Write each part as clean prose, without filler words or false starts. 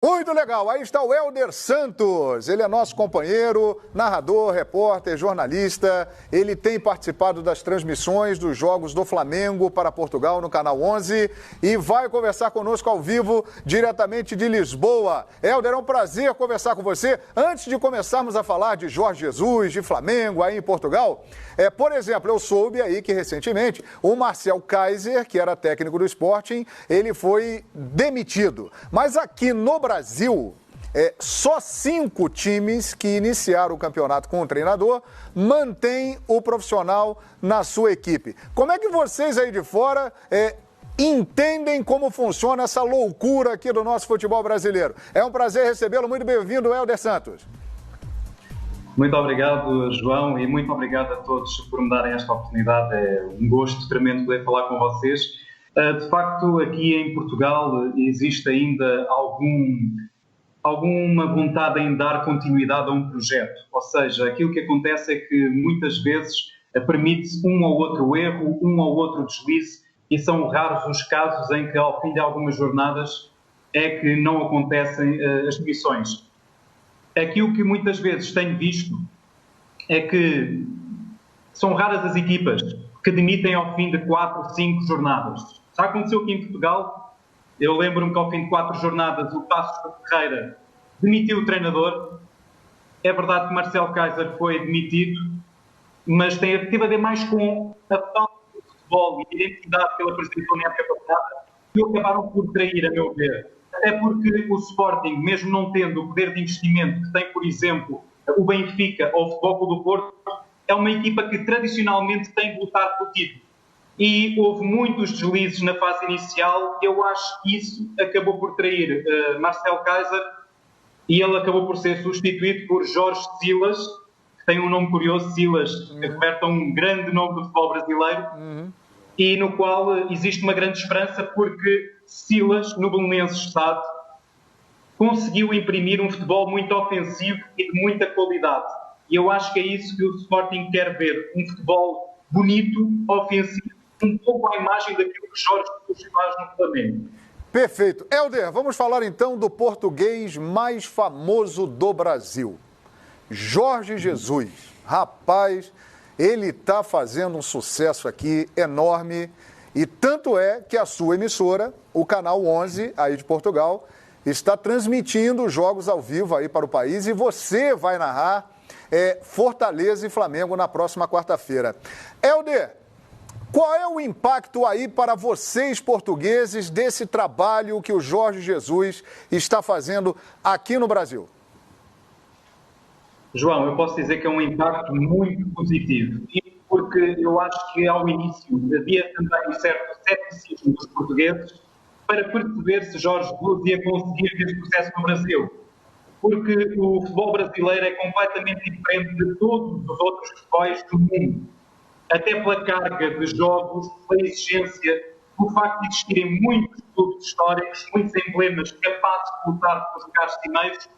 Muito legal, aí está o Helder Santos, ele é nosso companheiro, narrador, repórter, jornalista, ele tem participado das transmissões dos jogos do Flamengo para Portugal no Canal 11 e vai conversar conosco ao vivo diretamente de Lisboa. Helder, é um prazer conversar com você. Antes de começarmos a falar de Jorge Jesus, de Flamengo aí em Portugal, por exemplo, eu soube aí que recentemente o Marcel Kaiser, que era técnico do Sporting, ele foi demitido, mas aqui no Brasil, só 5 times que iniciaram o campeonato com o treinador mantêm o profissional na sua equipe. Como é que vocês aí de fora entendem como funciona essa loucura aqui do nosso futebol brasileiro? É um prazer recebê-lo. Muito bem-vindo, Helder Santos. Muito obrigado, João, e muito obrigado a todos por me darem esta oportunidade. É um gosto tremendo poder falar com vocês. De facto, aqui em Portugal existe ainda alguma vontade em dar continuidade a um projeto. Ou seja, aquilo que acontece é que muitas vezes permite-se um ou outro erro, um ou outro deslize, e são raros os casos em que ao fim de algumas jornadas é que não acontecem as demissões. Aquilo que muitas vezes tenho visto é que são raras as equipas que demitem ao fim de 4, 5 jornadas. Já aconteceu aqui em Portugal. Eu lembro-me que ao fim de 4 jornadas o Passos Ferreira demitiu o treinador. É verdade que Marcel Kaiser foi demitido, mas teve a ver mais com a falta de futebol e de identidade que ele apresentou na época passada, que acabaram por trair, a meu ver. Até porque o Sporting, mesmo não tendo o poder de investimento que tem, por exemplo, o Benfica ou o Futebol Clube do Porto, é uma equipa que tradicionalmente tem de lutar pelo título. E houve muitos deslizes na fase inicial. Eu acho que isso acabou por trair Marcel Kaiser e ele acabou por ser substituído por Jorge Silas, que tem um nome curioso, Silas, que aperta um grande nome do futebol brasileiro, e no qual existe uma grande esperança porque Silas, no Belenenses Estado, conseguiu imprimir um futebol muito ofensivo e de muita qualidade. E eu acho que é isso que o Sporting quer ver, um futebol bonito, ofensivo, um pouco à imagem daquilo que Jorge Jesus faz no Flamengo. Perfeito. Helder, vamos falar então do português mais famoso do Brasil, Jorge Jesus. Rapaz, ele está fazendo um sucesso aqui enorme e tanto é que a sua emissora, o Canal 11, aí de Portugal, está transmitindo jogos ao vivo aí para o país e você vai narrar Fortaleza e Flamengo na próxima quarta-feira. Helder, qual é o impacto aí para vocês portugueses desse trabalho que o Jorge Jesus está fazendo aqui no Brasil? João, eu posso dizer que é um impacto muito positivo, porque eu acho que ao início havia também um certo ceticismo dos portugueses para perceber se Jorge Jesus ia conseguir ter sucesso no Brasil. Porque o futebol brasileiro é completamente diferente de todos os outros futebols do mundo. Até pela carga de jogos, pela exigência, pelo facto de existirem muitos clubes históricos, muitos emblemas capazes de lutar pelos lugares cimeiros,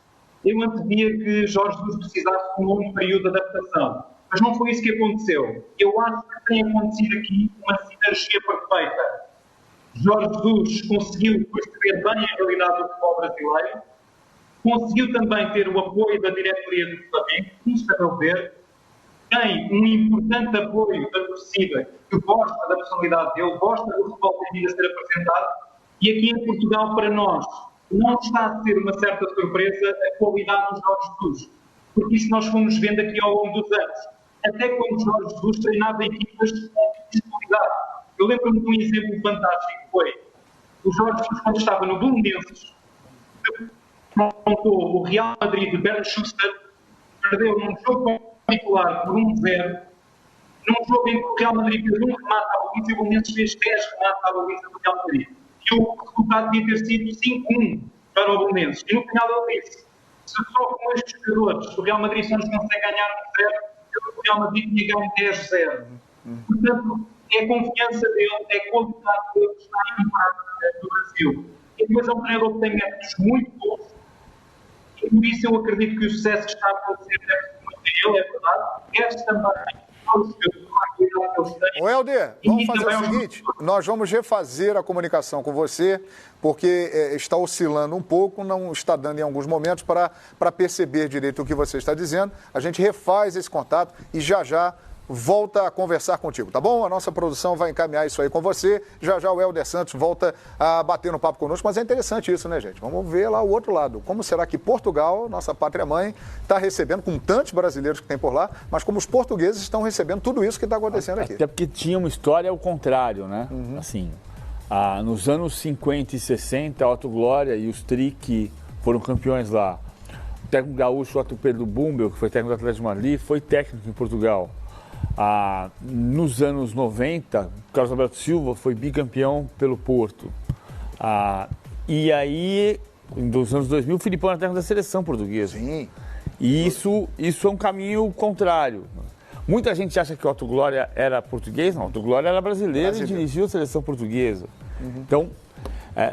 eu antevia que Jorge Jesus precisasse de um longo período de adaptação. Mas não foi isso que aconteceu. Eu acho que tem acontecido aqui uma sinergia perfeita. Jorge Jesus conseguiu perceber bem a realidade do futebol brasileiro, conseguiu também ter o apoio da diretoria do Flamengo, isto a meu ver, tem um importante apoio da torcida que gosta da personalidade dele, gosta do futebol que tem vindo a ser apresentado, e aqui em Portugal, para nós, não está a ser uma certa surpresa a qualidade do Jorge Jesus, porque isso nós fomos vendo aqui ao longo dos anos. Até quando Jorge Jesus treinava equipas com qualidade. Eu lembro-me de um exemplo fantástico que foi o Jorge Jesus, quando estava no Belenenses, confrontou o Real Madrid de Bernd Schuster, perdeu num jogo particular por 1-0, num jogo em que o Real Madrid fez um remate à baliza e o Belenenses fez 10 remates à baliza do Real Madrid. E o resultado devia ter sido 5-1 para o Belenenses. E no final ele disse: se só com estes jogadores o Real Madrid só nos consegue ganhar 1-0, o Real Madrid tinha ganho 10-0. Portanto, é a confiança dele, é a qualidade dele que está em prática no Brasil. E depois é um treinador que tem métodos muito bons, e por isso eu acredito que o sucesso que está a acontecer deve-se muito a ele, é verdade, deve-se também ao jogador, qualidade que eles têm. Ô, Helder, vamos fazer o seguinte, nós vamos refazer a comunicação com você, porque está oscilando um pouco, não está dando em alguns momentos para perceber direito o que você está dizendo. A gente refaz esse contato e já volta a conversar contigo, tá bom? A nossa produção vai encaminhar isso aí com você. Já o Helder Santos volta a bater no papo conosco, mas é interessante isso, né, gente? Vamos ver lá o outro lado. Como será que Portugal, nossa pátria-mãe, está recebendo, com tantos brasileiros que tem por lá, mas como os portugueses estão recebendo tudo isso que está acontecendo aqui. Até porque tinha uma história ao contrário, né? Assim, nos anos 50 e 60, a Otto Glória e os Trick foram campeões lá. O técnico gaúcho, Otto Pedro Bumbel, que foi técnico do Atlético de Madrid, foi técnico em Portugal. Nos anos 90, Carlos Alberto Silva foi bicampeão pelo Porto. E aí, nos anos 2000, o Filipão era técnico da seleção portuguesa. Sim. E isso é um caminho contrário. Muita gente acha que o Otto Glória era português. Não, o Otto Glória era brasileiro e dirigiu a seleção portuguesa. Então,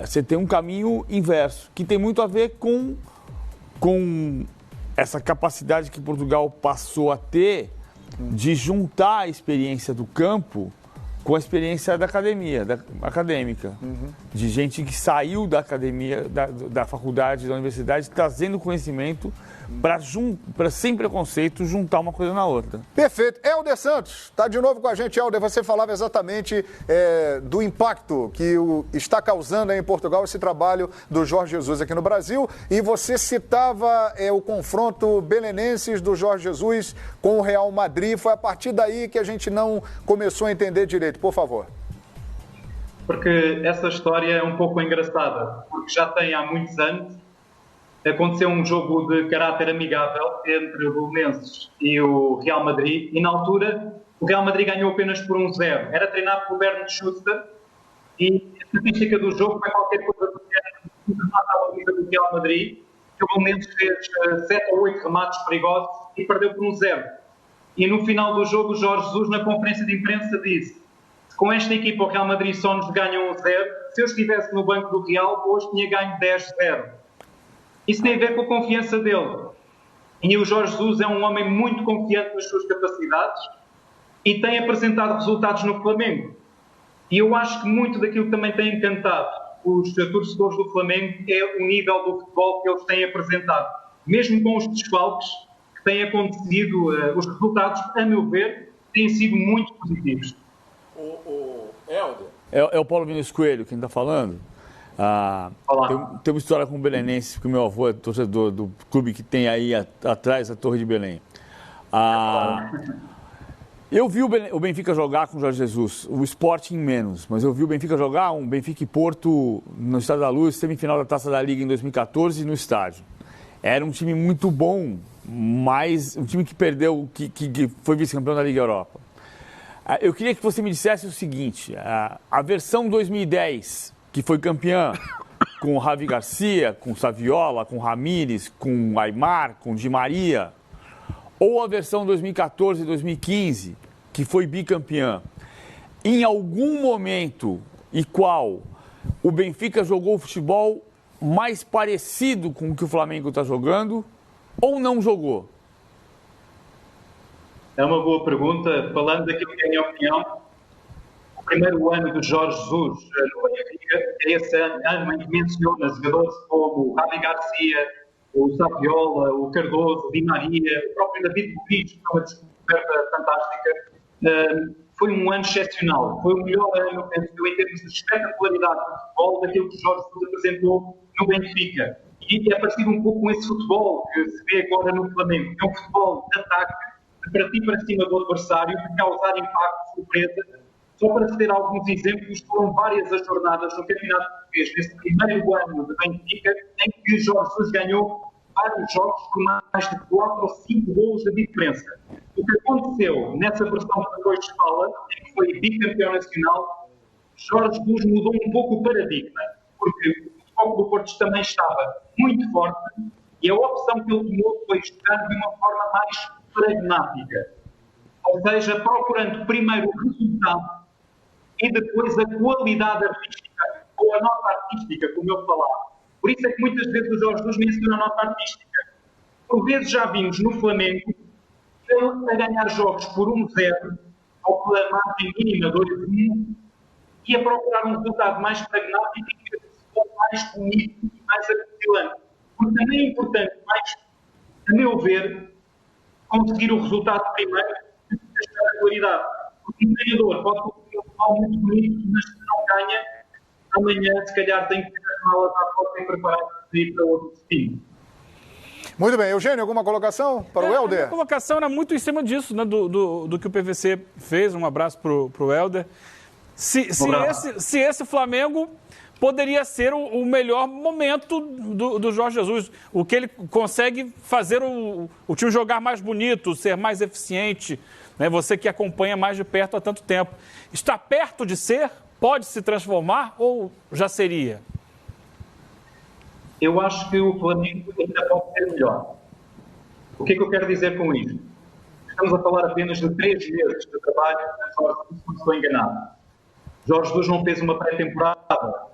você tem um caminho inverso, que tem muito a ver com essa capacidade que Portugal passou a ter de juntar a experiência do campo com a experiência da academia, acadêmica. De gente que saiu da academia, da faculdade, da universidade, trazendo conhecimento para, sem preconceito, juntar uma coisa na outra. Perfeito. Helder Santos, está de novo com a gente, Helder. Você falava exatamente do impacto que está causando aí em Portugal esse trabalho do Jorge Jesus aqui no Brasil, e você citava o confronto belenenses do Jorge Jesus com o Real Madrid. Foi a partir daí que a gente não começou a entender direito. Por favor. Porque essa história é um pouco engraçada, porque já tem há muitos anos. Aconteceu um jogo de caráter amigável entre o Belenenses e o Real Madrid, e na altura o Real Madrid ganhou apenas por 1-0. Era treinado por Bernd Schuster e a estatística do jogo foi qualquer coisa do que a vida do Real Madrid, que o Belenenses fez 7 ou 8 remates perigosos e perdeu por 1-0. E no final do jogo o Jorge Jesus, na conferência de imprensa, disse: com esta equipa o Real Madrid só nos ganha 1-0, se eu estivesse no banco do Real hoje tinha ganho 10-0. Isso tem a ver com a confiança dele. E o Jorge Jesus é um homem muito confiante nas suas capacidades e tem apresentado resultados no Flamengo. E eu acho que muito daquilo que também tem encantado os torcedores do Flamengo é o nível do futebol que eles têm apresentado. Mesmo com os desfalques que têm acontecido, os resultados, a meu ver, têm sido muito positivos. O Helder? É o Paulo Vinícius Coelho quem está falando? Tem uma história com o belenenses, porque o meu avô é torcedor do clube que tem aí atrás a Torre de Belém. Eu vi o Benfica jogar com o Jorge Jesus, o Sporting menos, mas eu vi o Benfica jogar, um Benfica e Porto no Estádio da Luz, semifinal da Taça da Liga em 2014 no estádio. Era um time muito bom, mas um time que perdeu, que foi vice-campeão da Liga Europa. Eu queria que você me dissesse o seguinte: a versão 2010, que foi campeã com o Javi Garcia, com o Saviola, com o Ramírez, com o Aimar, com o Di Maria, ou a versão 2014 e 2015, que foi bicampeã, em algum momento e qual o Benfica jogou o futebol mais parecido com o que o Flamengo está jogando, ou não jogou? É uma boa pergunta. Falando daquilo que é a minha opinião, o primeiro ano de Jorge Jesus no Benfica é esse ano em que menciona jogadores como o Javi Garcia, o Saviola, o Cardoso, o Di Maria, o próprio David Luiz, que foi uma descoberta fantástica. Foi um ano excepcional. Foi o melhor ano, penso eu, em termos de espetacularidade do futebol, daquilo que Jorge Jesus apresentou no Benfica. E é parecido um pouco com esse futebol que se vê agora no Flamengo. É um futebol de ataque, de partir para cima do adversário, de causar impacto, surpresa. Só para ter alguns exemplos, foram várias as jornadas no Campeonato Português, nesse primeiro ano de Benfica, em que Jorge Jesus ganhou vários jogos por mais de 4 ou 5 golos de diferença. O que aconteceu nessa versão que depois se fala, em que foi bicampeão nacional, Jorge Jesus mudou um pouco o paradigma, porque o futebol do Porto também estava muito forte e a opção que ele tomou foi jogar de uma forma mais pragmática. Ou seja, procurando primeiro o resultado e depois a qualidade artística, ou a nota artística, como eu falava. Por isso é que muitas vezes o Jorge Jesus menciona a nota artística. Por vezes já vimos no Flamengo ele a ganhar jogos por 1-0, ou pela margem mínima 2-1, e a procurar um resultado mais pragmático e mais bonito e mais acutilante. Porque também é importante, mais, a meu ver, conseguir o resultado primeiro e testar a qualidade. Porque um treinador pode conseguir um futebol muito bonito, mas se não ganha, amanhã, se calhar, tem que ter as malas à porta e preparar para ir para outro destino. Muito bem. Eugênio, alguma colocação para o Helder? A colocação era muito em cima disso, né, do que o PVC fez. Um abraço para o Helder. Se esse Flamengo poderia ser o melhor momento do Jorge Jesus, o que ele consegue fazer o time jogar mais bonito, ser mais eficiente, né? Você que acompanha mais de perto há tanto tempo. Está perto de ser? Pode se transformar ou já seria? Eu acho que o Flamengo ainda pode ser melhor. O que é que eu quero dizer com isto? Estamos a falar apenas de 3 meses de trabalho, se não estou enganado. Jorge Jesus não fez uma pré-temporada.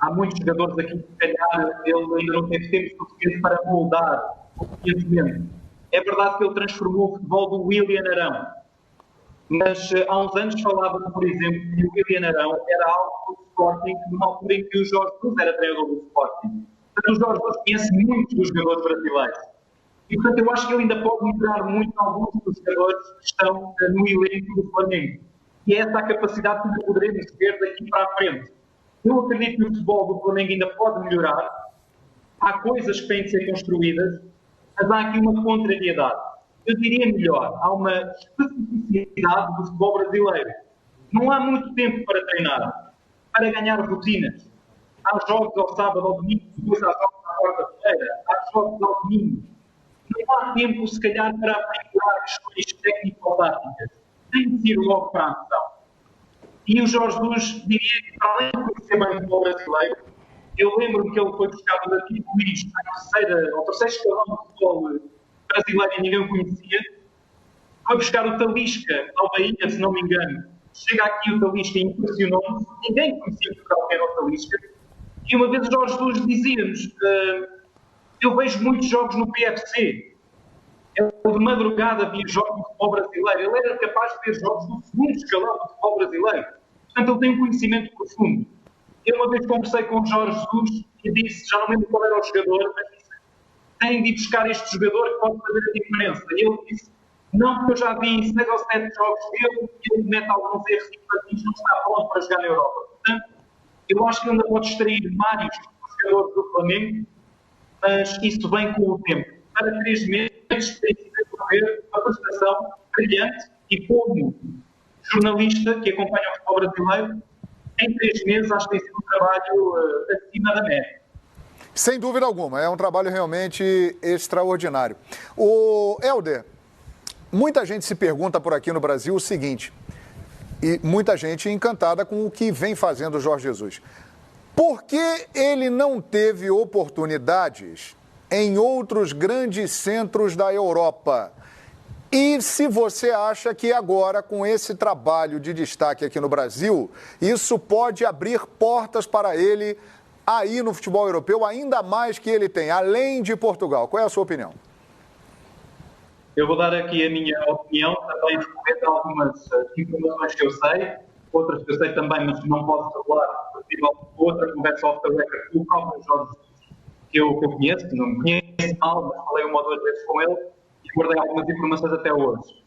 Há muitos jogadores aqui que, se calhar, ele ainda não teve tempo suficiente para moldar o conhecimento. É verdade que ele transformou o futebol do William Arão. Mas há uns anos falava, por exemplo, que o William Arão era algo do Sporting numa altura em que o Jorge Jesus era treinador do Sporting. Portanto, o Jorge Jesus conhece muitos dos jogadores brasileiros. E, portanto, eu acho que ele ainda pode melhorar muito alguns dos jogadores que estão no elenco do Flamengo. E é essa a capacidade que ainda poderemos ter daqui para a frente. Eu acredito que o futebol do Flamengo ainda pode melhorar. Há coisas que têm de ser construídas, mas há aqui uma contrariedade. Eu diria melhor, há uma especificidade do futebol brasileiro. Não há muito tempo para treinar, para ganhar rotinas. Há jogos ao sábado, ao domingo, depois há jogos à quarta-feira, há jogos ao domingo. Não há tempo, se calhar, para aprimorar questões técnico-táticas. Tem de ir logo para a ação. E o Jorge Jesus diria que, para além de conhecer bem o futebol brasileiro, eu lembro-me que ele foi buscar o David Luiz ao terceiro escalão do futebol brasileiro e ninguém o conhecia. Foi buscar o Talisca ao Bahia, se não me engano. Chega aqui o Talisca e impressionou-me. Ninguém conhecia Portugal que era o Talisca. E uma vez o Jorge Jesus dizia-nos: eu vejo muitos jogos no PFC. Ele de madrugada via jogos do futebol brasileiro. Ele era capaz de ver jogos do segundo escalão do futebol brasileiro. Portanto, ele tem um conhecimento profundo. Eu uma vez conversei com o Jorge Jesus e disse, já não lembro qual era o jogador, mas disse: têm de ir buscar este jogador que pode fazer a diferença. E ele disse: não, porque eu já vi 6 ou 7 jogos dele e ele mete alguns erros e para mim não está pronto para jogar na Europa. Portanto, eu acho que ele ainda pode extrair mais jogadores do Flamengo, mas isso vem com o tempo. Para 3 meses tem de desenvolver uma prestação brilhante e, como jornalista que acompanha o futebol brasileiro, em 3 meses acho que tem sido um trabalho acima da média. Sem dúvida alguma, é um trabalho realmente extraordinário. O Helder, muita gente se pergunta por aqui no Brasil o seguinte, e muita gente encantada com o que vem fazendo o Jorge Jesus. Por que ele não teve oportunidades em outros grandes centros da Europa? E se você acha que agora, com esse trabalho de destaque aqui no Brasil, isso pode abrir portas para ele aí no futebol europeu, ainda mais que ele tem, além de Portugal. Qual é a sua opinião? Eu vou dar aqui a minha opinião, também recorrendo a algumas informações que eu sei, outras que eu sei também, mas não posso falar, outra conversa off the record com o próprio Jorge Jesus, que eu conheço, não me conheço mal, mas falei 1 ou 2 vezes com ele e guardei algumas informações até hoje.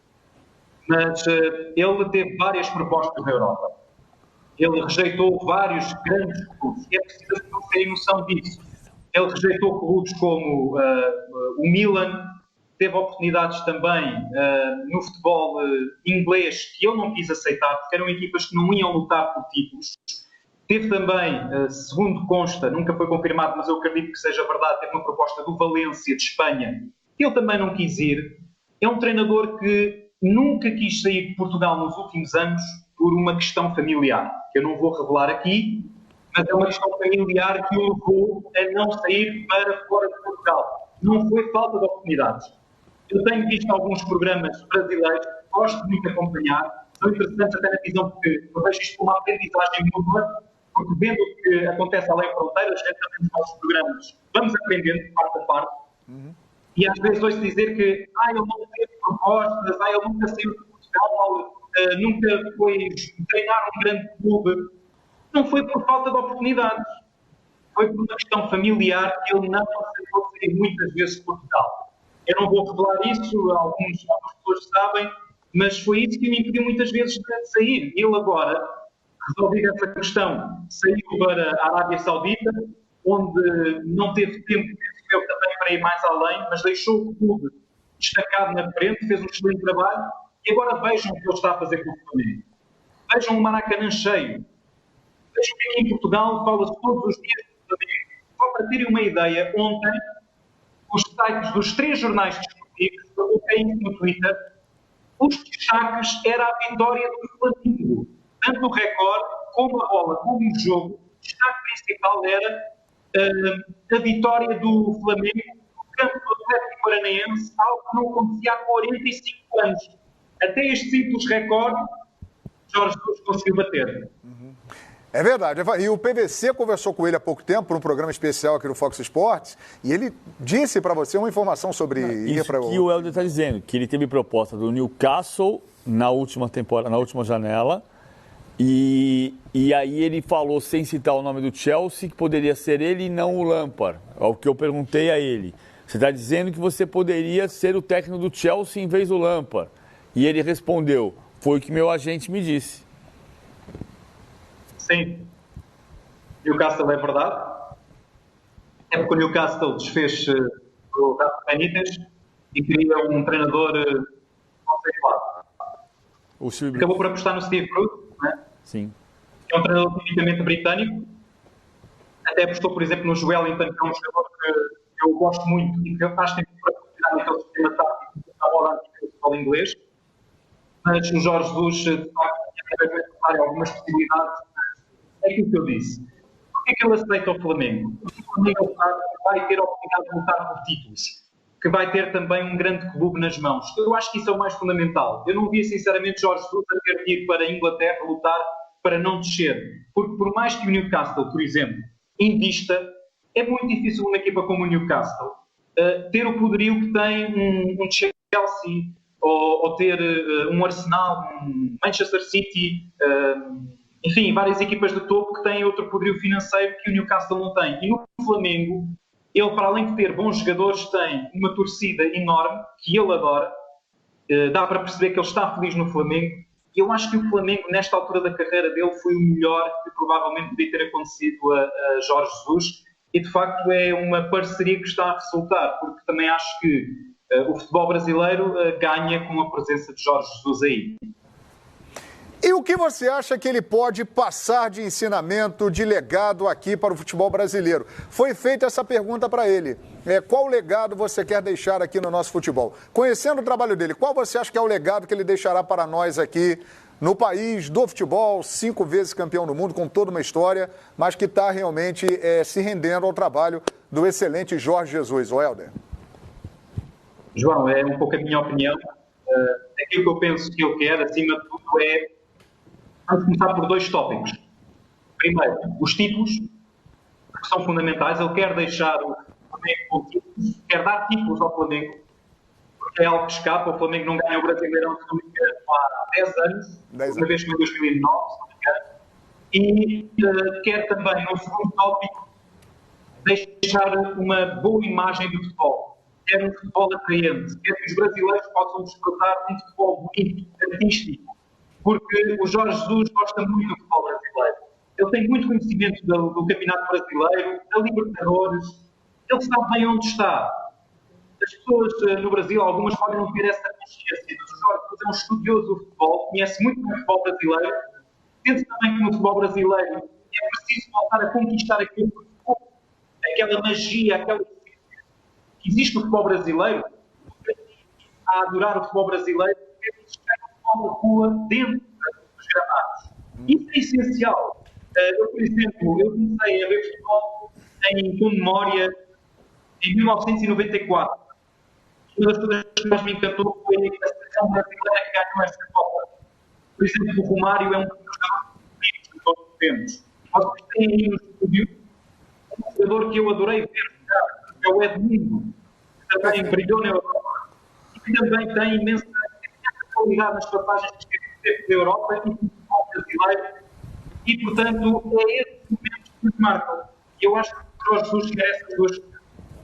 Mas ele teve várias propostas na Europa. Ele rejeitou vários grandes clubes. É preciso ter noção disso. Ele rejeitou clubes como o Milan, teve oportunidades também no futebol inglês que ele não quis aceitar, porque eram equipas que não iam lutar por títulos. Teve também, segundo consta, nunca foi confirmado, mas eu acredito que seja verdade, teve uma proposta do Valência de Espanha, que ele também não quis ir. É um treinador que nunca quis sair de Portugal nos últimos anos por uma questão familiar, que eu não vou revelar aqui, mas é uma questão familiar que o levou a não sair para fora de Portugal. Não foi falta de oportunidades. Eu tenho visto alguns programas brasileiros, gosto muito de acompanhar, são interessantes até na visão, porque eu vejo isto como uma aprendizagem mútua, porque vendo o que acontece além de fronteiras, também nos nossos programas, vamos aprendendo de parte a parte. E às vezes ouço dizer que ele não teve propostas, ele nunca saiu de Portugal nunca foi treinar um grande clube, não foi por falta de oportunidades. Foi por uma questão familiar que ele não aceitou sair muitas vezes de Portugal. Eu não vou revelar isso, algumas pessoas sabem, mas foi isso que me impediu muitas vezes de sair. Ele agora, resolvido essa questão, saiu para a Arábia Saudita, onde não teve tempo, penso eu, também para ir mais além, mas deixou o clube destacado na frente, fez um excelente trabalho, e agora vejam o que ele está a fazer com o Flamengo. Vejam o Maracanã cheio. Vejam que aqui em Portugal fala-se todos os dias do Flamengo. Só para terem uma ideia, ontem, os sites dos 3 jornais desportivos, coloquei isso no Twitter, os destaques era a vitória do Flamengo. Tanto o Record, como a bola, como o jogo, o destaque principal era a vitória do Flamengo no campo do Atlético Paranaense, algo que não acontecia há 45 anos. Até este simples recorde, Jorge Jesus conseguiu bater. É verdade. E o PVC conversou com ele há pouco tempo, por um programa especial aqui no Fox Sports, e ele disse para você uma informação sobre... Isso que o Helder está dizendo, que ele teve proposta do Newcastle na última temporada, na última janela, e aí ele falou, sem citar o nome do Chelsea, que poderia ser ele e não o Lampard. É o que eu perguntei a ele. Você está dizendo que você poderia ser o técnico do Chelsea em vez do Lampard. E ele respondeu, foi o que meu agente me disse. Sim. Newcastle é verdade. É porque o Newcastle desfez o Rafa Benítez e queria um treinador conceituado. Acabou por apostar no Steve Bruce, não é? Sim. É um treinador tipicamente britânico. Até apostou, por exemplo, no Joelinton, que é um jogador que eu gosto muito e que acho que tem que proporcionar naquele sistema tático da moda antiga do futebol inglês. Mas o Jorge Jesus, de facto, tinha algumas possibilidades. É aquilo que eu disse. Porquê que ele aceita o Flamengo? Porque o Flamengo vai ter a oportunidade de lutar por títulos, que vai ter também um grande clube nas mãos. Eu acho que isso é o mais fundamental. Eu não via, sinceramente, Jorge Jesus a ter de ir para a Inglaterra lutar para não descer. Porque por mais que o Newcastle, por exemplo, invista, é muito difícil uma equipa como o Newcastle ter o poderio que tem um Chelsea ou ter um Arsenal, um Manchester City... enfim, várias equipas de topo que têm outro poderio financeiro que o Newcastle não tem. E no Flamengo, ele, para além de ter bons jogadores, tem uma torcida enorme, que ele adora. Dá para perceber que ele está feliz no Flamengo. E eu acho que o Flamengo, nesta altura da carreira dele, foi o melhor que provavelmente podia ter acontecido a Jorge Jesus. E, de facto, é uma parceria que está a resultar, porque também acho que o futebol brasileiro ganha com a presença de Jorge Jesus aí. E o que você acha que ele pode passar de ensinamento, de legado aqui para o futebol brasileiro? Foi feita essa pergunta para ele. Qual legado você quer deixar aqui no nosso futebol? Conhecendo o trabalho dele, qual você acha que é o legado que ele deixará para nós aqui no país do futebol, 5 vezes campeão do mundo, com toda uma história, mas que está realmente se rendendo ao trabalho do excelente Jorge Jesus, o Helder? João, é um pouco a minha opinião. Aquilo que eu penso que eu quero, acima de tudo, vamos começar por 2 tópicos. Primeiro, os títulos, que são fundamentais. Ele quer deixar o Flamengo com títulos, quer dar títulos ao Flamengo, porque é algo que escapa. O Flamengo não ganha o Brasileirão, se não me engano, há 10 anos, uma vez que foi em 2009, se não me engano. E quer também, no segundo tópico, deixar uma boa imagem do futebol. Quer um futebol atraente, quer que os brasileiros possam desfrutar de um futebol bonito, artístico. Porque o Jorge Jesus gosta muito do futebol brasileiro. Ele tem muito conhecimento do Campeonato Brasileiro, da Libertadores. Ele sabe bem onde está. As pessoas no Brasil, algumas podem não ter essa consciência. Mas o Jorge Jesus é um estudioso do futebol, conhece muito bem o futebol brasileiro. Sente também que no futebol brasileiro é preciso voltar a conquistar aquela magia, aquela que existe no futebol brasileiro. A adorar o futebol brasileiro, uma rua dentro dos gramados. Isso é essencial. Eu, por exemplo, comecei a ver futebol com memória em 1994. Uma das coisas que mais me encantou foi a seleção brasileira que ganhou esta Copa. Por exemplo, o Romário é um dos jogadores favoritos de todos os tempos. Vocês têm aí no estúdio um jogador que eu adorei ver jogar, que é o Edmundo, que também brilhou na Europa e que também tem imensa qualidade nas passagens que da Europa e futebol brasileiro. E, portanto, é esse momento que nos marcam. E eu acho que o Jorge Jesus quer essas duas coisas.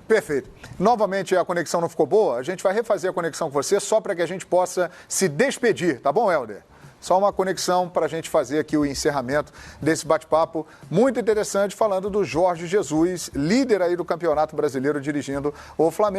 Perfeito. Novamente a conexão não ficou boa, a gente vai refazer a conexão com você só para que a gente possa se despedir, tá bom, Helder? Só uma conexão para a gente fazer aqui o encerramento desse bate-papo muito interessante, falando do Jorge Jesus, líder aí do Campeonato Brasileiro, dirigindo o Flamengo.